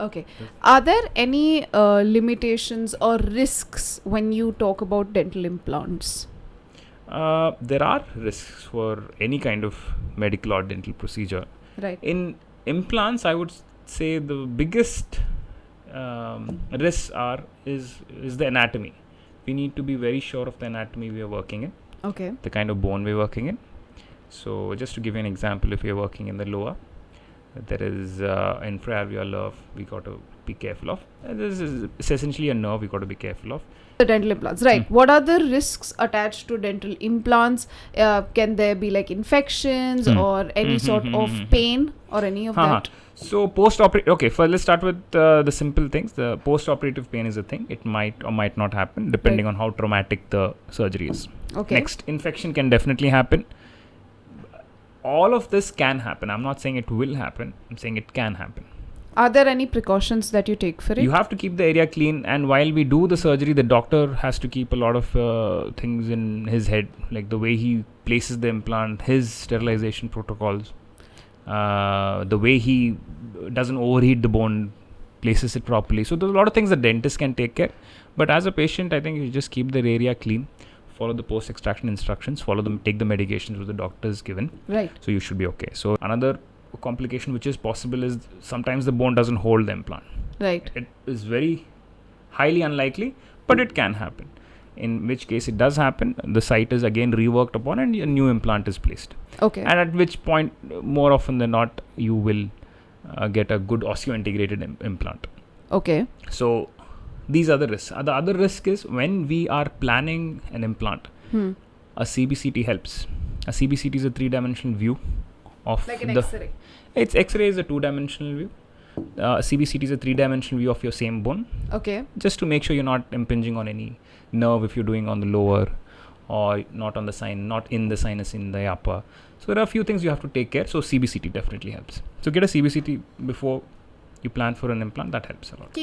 Okay. Are there any limitations or risks when you talk about dental implants? There are risks for any kind of medical or dental procedure. Right. In implants, I would say the biggest risks is the anatomy. We need to be very sure of the anatomy we are working in, Okay. the kind of bone we're working in. So just to give you an example, if you're working in the lower, there is infraalveolar nerve we got to be careful of. This is essentially a nerve we got to be careful of. The dental implants, right? What are the risks attached to dental implants? Can there be like infections or any sort of pain or any of that? So post-operative, okay, let's start with the simple things. The post-operative pain is a thing. It might or might not happen depending on how traumatic the surgery is. Okay. Next, infection can definitely happen. All of this can happen. I'm not saying it will happen. I'm saying it can happen. Are there any precautions that you take for it? You have to keep the area clean, and while we do the surgery, the doctor has to keep a lot of things in his head, like the way he places the implant, his sterilization protocols, the way he doesn't overheat the bone, places it properly. So there's a lot of things the dentist can take care. But as a patient, I think you just keep the area clean, follow the post-extraction instructions, take the medications which the doctor is given. Right. So you should be okay. So another complication which is possible is sometimes the bone doesn't hold the implant. Right. It is very highly unlikely, but it can happen. In which case it does happen, the site is again reworked upon and a new implant is placed. Okay. And at which point, more often than not, you will get a good osseointegrated implant. Okay. So these are the risks. The other risk is when we are planning an implant, a CBCT helps. A CBCT is a 3-dimensional view of like an X-ray. It's X-ray is a 2-dimensional view. CBCT is a 3-dimensional view of your same bone. Okay. Just to make sure you're not impinging on any nerve if you're doing on the lower, or not on the not in the sinus in the upper. So there are a few things you have to take care. So CBCT definitely helps. So get a CBCT before you plan for an implant. That helps a lot.